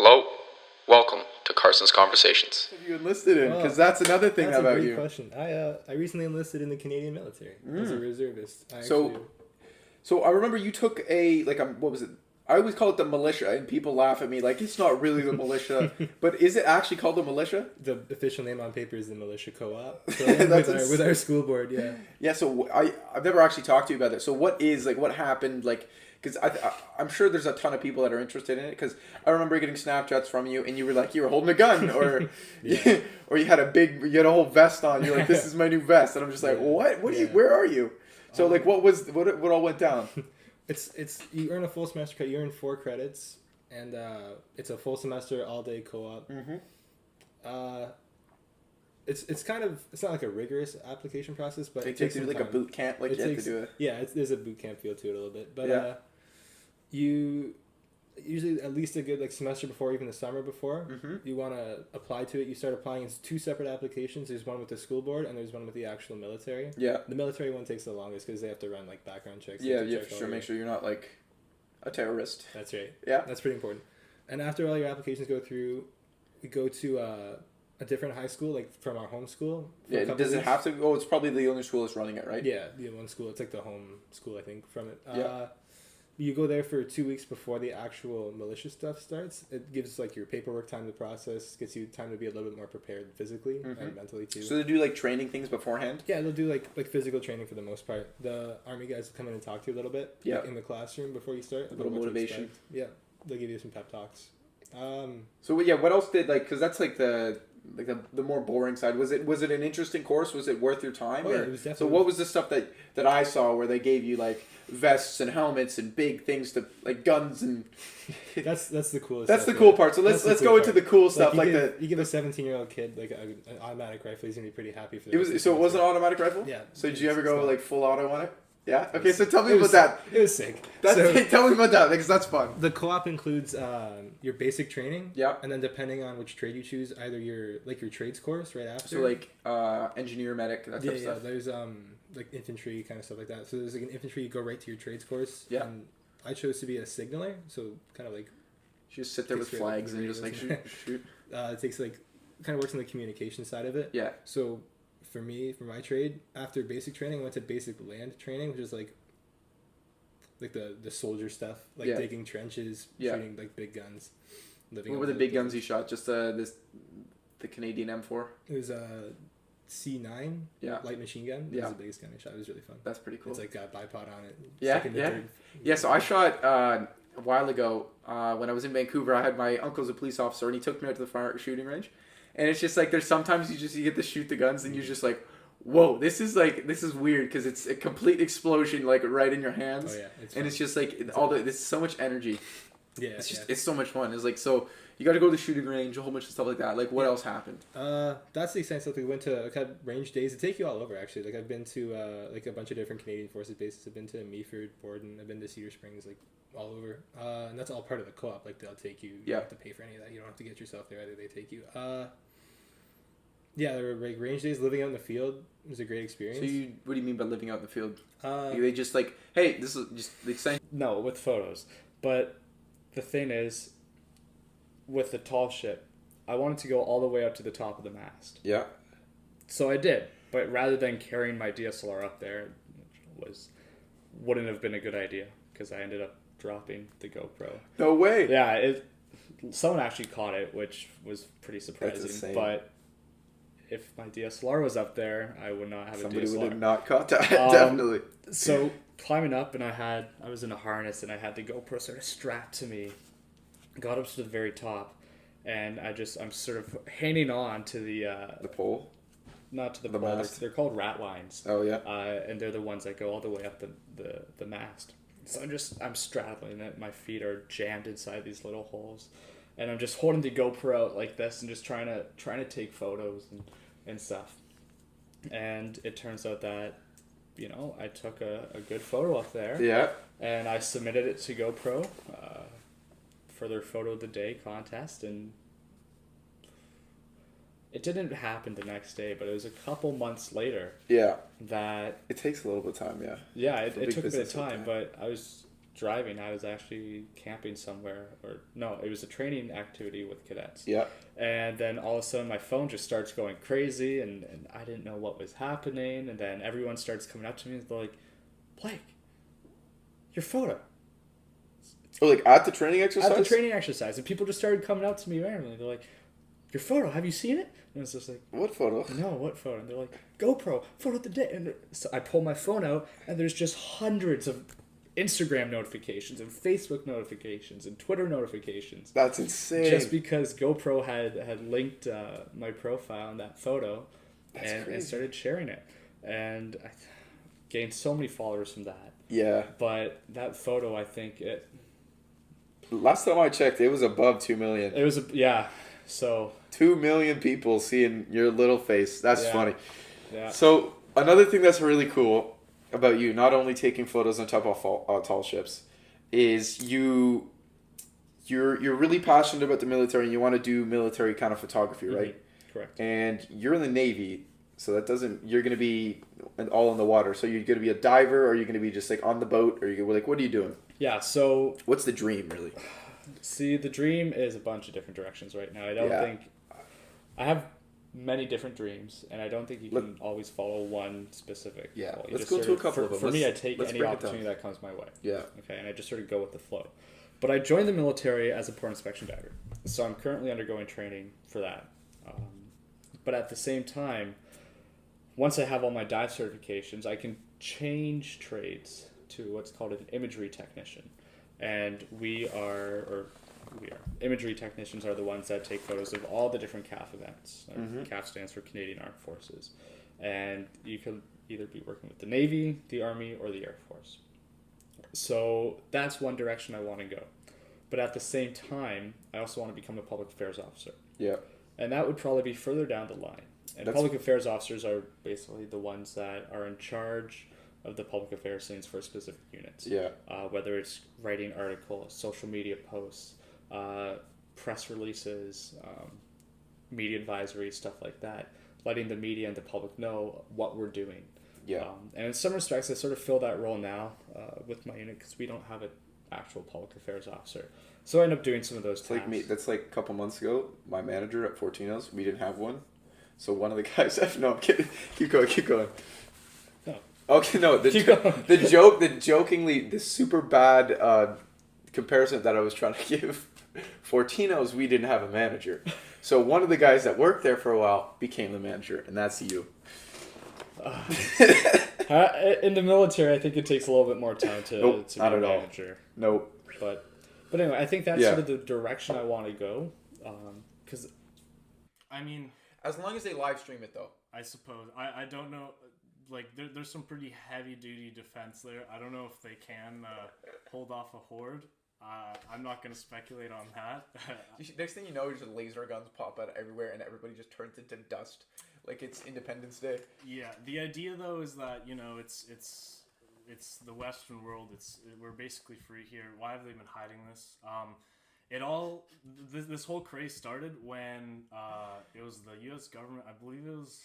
Hello, welcome to Carson's Conversations. Have you enlisted in? Because that's another thing That's about a great you. question. I recently enlisted in the Canadian military as a reservist. So I remember you took what was it? I always call it the militia, and people laugh at me like it's not really the militia, but is it actually called the militia? The official name on paper is the militia co-op. That's with our school board, yeah. Yeah. So I've never actually talked to you about that. So what is what happened Because I'm sure there's a ton of people that are interested in it. Because I remember getting Snapchats from you, and you were holding a gun, or or you had a whole vest on. You're like, this is my new vest, and I'm just like, what? Where are you? So what all went down? It's you earn a full semester credit. You earn 4 credits, and it's a full semester all day co-op. Mm-hmm. It's not like a rigorous application process, but it takes you like a boot camp, you have to do it. Yeah, there's a boot camp feel to it a little bit, but you usually at least a good semester before, even the summer before, you want to apply to it. You start applying. It's 2 separate applications. There's one with the school board and there's one with the actual military. Yeah, the military one takes the longest because they have to run background checks. Yeah, for sure. Make sure you're not a terrorist. That's right. Yeah, that's pretty important. And after all your applications go through, we go to a different high school, from our home school. Yeah, does it have to? Oh, it's probably the only school that's running it, right? Yeah, the one school. It's like the home school, I think, from it. Yeah. You go there for 2 weeks before the actual militia stuff starts. It gives your paperwork time to process, gets you time to be a little bit more prepared physically and mentally too. So they do training things beforehand? Yeah, they'll do like physical training for the most part. The army guys will come in and talk to you a little bit in the classroom before you start. A little motivation. Yeah, they'll give you some pep talks. So what else did because that's the more boring side. Was it an interesting course? Was it worth your time? Oh, yeah, it was definitely. So what was the stuff that I saw where they gave you vests and helmets and big things to guns and that's the coolest. That's the cool part. So let's go into the cool stuff you give a 17-year-old kid an automatic rifle, he's gonna be pretty happy for that. So it was an automatic rifle? Yeah. So did you ever go full auto on it? Yeah. Okay. So tell me about that. It was sick. Tell me about that because that's fun. The co-op includes your basic training. Yeah. And then depending on which trade you choose, either your trades course right after. So engineer, medic, that type of stuff. Yeah. There's infantry kind of stuff like that. So there's an infantry, you go right to your trades course. Yeah. And I chose to be a signaler, so kind of you just sit there with flags and you just shoot. It takes kind of works on the communication side of it. Yeah. So for my trade, after basic training, I went to basic land training, which is the soldier stuff, digging trenches, shooting big guns. What were the big guns you shot? Just the Canadian M4? It was a C9 light machine gun. That was the biggest gun I shot. It was really fun. That's pretty cool. It's got a bipod on it. Yeah. So I shot a while ago when I was in Vancouver. I had my uncle's a police officer, and he took me out to the fire shooting range. And it's just there's sometimes you get to shoot the guns, and you're just whoa, this is weird because it's a complete explosion right in your hands. Oh yeah, it's and fun. it's just this is so much energy. Yeah, it's so much fun. It's so you got to go to the shooting range, a whole bunch of stuff like that. What else happened? That's the extent stuff. We went to had range days. They take you all over actually. I've been to a bunch of different Canadian Forces bases. I've been to Meaford, Borden. I've been to Cedar Springs, all over. And that's all part of the co-op. They'll take you. You don't have to pay for any of that. You don't have to get yourself there either. They take you. Yeah, there were range days. Living out in the field was a great experience. So what do you mean by living out in the field? They just hey, this is just the extent. No, with photos. But the thing is, with the tall ship, I wanted to go all the way up to the top of the mast. Yeah. So I did, but rather than carrying my DSLR up there, wouldn't have been a good idea because I ended up dropping the GoPro. No way. Yeah, someone actually caught it, which was pretty surprising. That's insane. But if my DSLR was up there, I would not have a DSLR. Somebody would have not caught that, definitely. So climbing up, and I was in a harness, and I had the GoPro sort of strapped to me. Got up to the very top, and I'm sort of hanging on to the pole. Not to the pole. Mast. They're called rat lines. Oh yeah. And they're the ones that go all the way up the mast. So I'm straddling it. My feet are jammed inside these little holes, and I'm just holding the GoPro out like this and just trying to take photos and stuff. And it turns out that I took a good photo up there. Yeah. And I submitted it to GoPro for their photo of the day contest, and it didn't happen the next day, but it was a couple months later. Yeah. That it takes a little bit of time. Yeah. Yeah, it took a bit of time, but I was driving. I was actually camping somewhere, or no, it was a training activity with cadets. Yeah. And then all of a sudden my phone just starts going crazy, and I didn't know what was happening. And then everyone starts coming up to me and they're like, Blake, your photo. Oh, like at the training exercise? At the training exercise. And people just started coming up to me randomly. They're like, your photo, have you seen it? And it's just like, What photo? no, what photo? And they're like, GoPro, photo of the day. And so I pull my phone out, and there's just hundreds of Instagram notifications and Facebook notifications and Twitter notifications. That's insane. Just because GoPro had linked my profile in that photo and started sharing it. And I gained so many followers from that. Yeah. But that photo, I think Last time I checked, it was above 2 million. it was, yeah. So 2 million people seeing your little face. That's Yeah. funny. yeah. So another thing that's really cool about you, not only taking photos on top of tall ships, is you're really passionate about the military and you want to do military kind of photography, right? Correct. And you're in the Navy, so that doesn't. You're gonna be all in the water. So you're gonna be a diver, or you're gonna be just like on the boat, or you're like, what are you doing? Yeah. So What's the dream, really? see, the dream is a bunch of different directions right now. I don't think I have many different dreams, and I don't think you can always follow one specific. Yeah, goal. You let's just go sort to a of- couple of them. For me, I Let's- take let's any break it down. opportunity that comes my way. Yeah. Okay, and I just sort of go with the flow. But I joined the military as a port inspection diver, so I'm currently undergoing training for that. But at the same time, once I have all my dive certifications, I can change trades to what's called an imagery technician. And imagery technicians are the ones that take photos of all the different CAF events. CAF stands for Canadian Armed Forces. And you could either be working with the Navy, the Army, or the Air Force. So that's one direction I want to go. But at the same time, I also want to become a public affairs officer. Yeah. And that would probably be further down the line. And public affairs officers are basically the ones that are in charge of the public affairs scenes for specific units. Yeah. Whether it's writing articles, social media posts, press releases, media advisory, stuff like that. Letting the media and the public know what we're doing. Yeah. And in some respects, I sort of fill that role now with my unit because we don't have an actual public affairs officer. So I end up doing some of those tasks. Like me, that's like a couple months ago. My manager at Fortinos, we didn't have one, so one of the guys. No, I'm kidding. Keep going. No. Okay, no. The super bad comparison that I was trying to give. Fortinos, we didn't have a manager, so one of the guys that worked there for a while became the manager, and that's you. In the military, I think it takes a little bit more time to be a manager. Nope. But anyway, I think that's sort of the direction I want to go. Because I mean, as long as they live stream it, though. I suppose. I don't know. Like, there's some pretty heavy-duty defense there. I don't know if they can hold off a horde. I'm not going to speculate on that. Next thing you know, just laser guns pop out everywhere, and everybody just turns into dust, like it's Independence Day. Yeah, the idea though is that it's the Western world. We're basically free here. Why have they been hiding this? This whole craze started when it was the U.S. government. I believe it was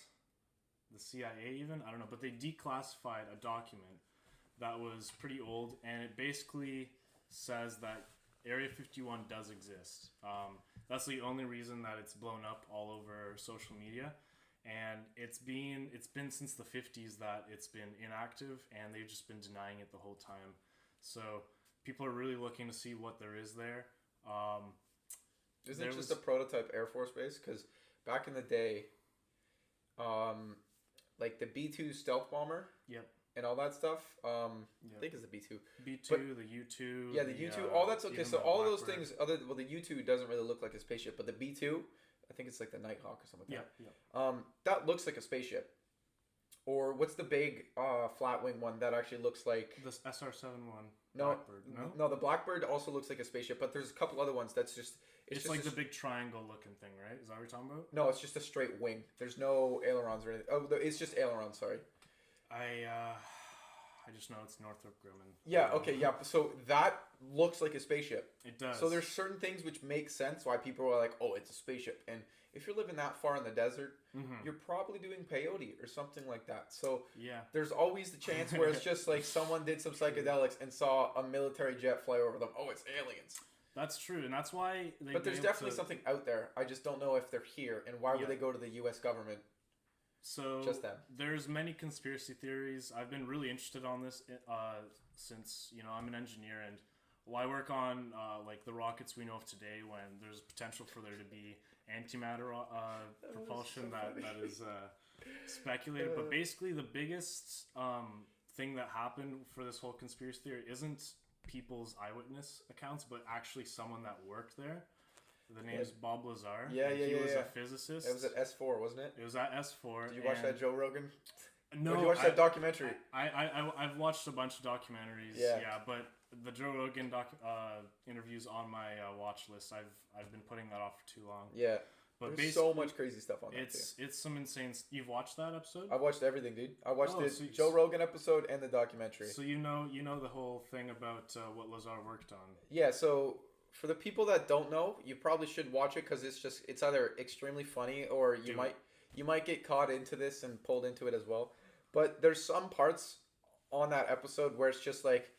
the CIA even. I don't know, but they declassified a document that was pretty old, and it basically says that Area 51 does exist. That's the only reason that it's blown up all over social media, and it's been since the 50s that it's been inactive, and they've just been denying it the whole time. So people are really looking to see what there is there. Isn't it just a prototype Air Force base? Because back in the day, like the B-2 stealth bomber. Yep. And all that stuff. I think it's the B-2. B-2, but, the U-2. Yeah, the U-2. All that's okay. So all those things, the U-2 doesn't really look like a spaceship, but the B-2, I think it's like the Nighthawk or something like that. Yeah. That looks like a spaceship. Or what's the big flat wing one that actually looks like the SR-71 Blackbird? No, the Blackbird also looks like a spaceship, but there's a couple other ones that's just it's just like the big triangle looking thing, right? Is that what you're talking about? No, it's just a straight wing. There's no ailerons or anything. Oh, it's just ailerons. Sorry. I I just know it's Northrop Grumman. Yeah, okay, yeah. So that looks like a spaceship. It does. So there's certain things which make sense why people are like, oh, it's a spaceship. And if you're living that far in the desert, you're probably doing peyote or something like that. So Yeah. there's always the chance where it's just like someone did some psychedelics and saw a military jet fly over them. Oh, it's aliens. That's true, and that's why they. But there's definitely something out there. I just don't know if they're here. And why Yeah. would they go to the U.S. government? So Just them. there's many conspiracy theories. I've been really interested on this since I'm an engineer, and I work on like the rockets we know of today. When there's potential for there to be antimatter propulsion that is speculated, but basically the biggest thing that happened for this whole conspiracy theory isn't people's eyewitness accounts, but actually someone that worked there. The name's Bob Lazar. Yeah, He was yeah. a physicist. It was at S4, wasn't it? It was at S4. Did you watch that Joe Rogan? No, Or did you watch that documentary? I've watched a bunch of documentaries. Yeah. But the Joe Rogan interviews on my watch list. I've been putting that off for too long. Yeah. But There's so much crazy stuff on that too. It's some insane. You've watched that episode? I watched everything, dude. I watched the so- Joe Rogan episode and the documentary. So you know the whole thing about what Lazar worked on. Yeah, so for the people that don't know, you probably should watch it because it's either extremely funny or you might get caught into this and pulled into it as well. But there's some parts on that episode where it's just like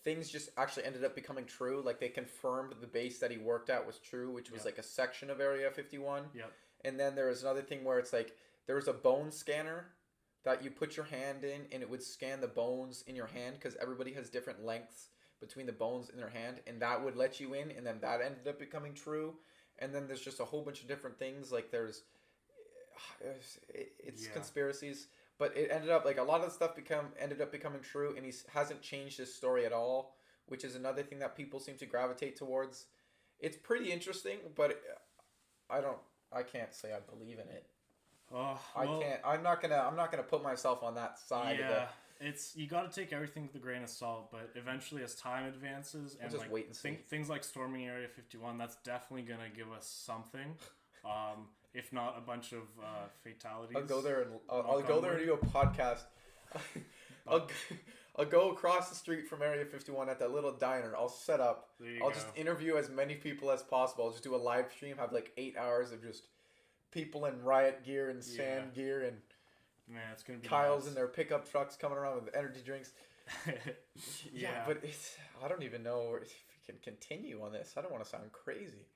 things just actually ended up becoming true. Like they confirmed the base that he worked at was true, which was like a section of Area 51. Yep. And then there was another thing where it's like there was a bone scanner that you put your hand in and it would scan the bones in your hand because everybody has different lengths between the bones in their hand, and that would let you in, and then that ended up becoming true. And then there's just a whole bunch of different things, like it's conspiracies, but it ended up like a lot of the stuff ended up becoming true, and he hasn't changed his story at all, which is another thing that people seem to gravitate towards. It's pretty interesting, but I can't say I believe in it. I can't. I'm not gonna put myself on that side. Yeah, you got to take everything with a grain of salt. But eventually, as time advances, and just wait and see. Things like storming Area 51, that's definitely gonna give us something. If not a bunch of fatalities. I'll go there and I'll go there and do a podcast. I'll go across the street from Area 51 at that little diner. I'll set up. I'll just interview as many people as possible. I'll just do a live stream. Have like 8 hours of just people in riot gear and sand gear and man, it's gonna be Kyle's nuts. in their pickup trucks coming around with energy drinks. Yeah, but I don't even know if we can continue on this. I don't want to sound crazy.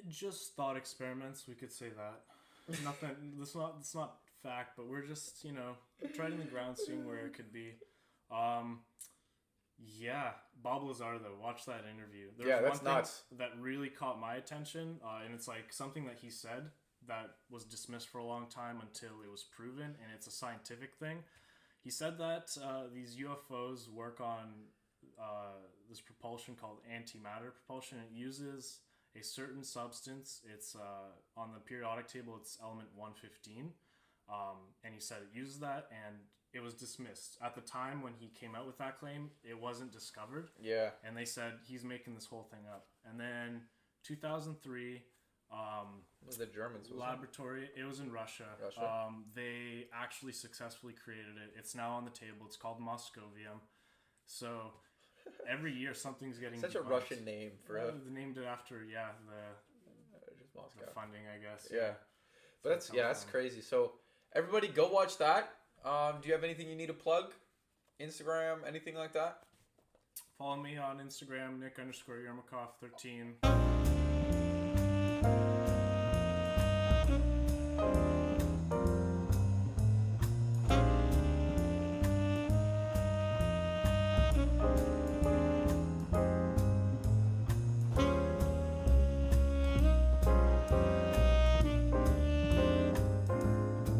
Just thought experiments, we could say that. Nothing. It's not fact, but we're just treading the ground, seeing where it could be. Yeah, Bob Lazar though. Watch that interview. There's that's nuts. That really caught my attention, and it's like something that he said that was dismissed for a long time until it was proven, and it's a scientific thing. He said that these UFOs work on this propulsion called antimatter propulsion. It uses a certain substance. It's on the periodic table. It's element 115, and he said it uses that, and it was dismissed at the time when he came out with that claim. It wasn't discovered. Yeah. And they said he's making this whole thing up. And then 2003. Was the Germans? Laboratory. It was in Russia. They actually successfully created it. It's now on the table. It's called Moscovium. So every year something's getting such debunked. a Russian name for They named it after just Moscow. the funding, I guess. Yeah, but that's crazy. So everybody, go watch that. Do you have anything you need to plug? Instagram, anything like that? Follow me on Instagram, Nick_Yermakov13.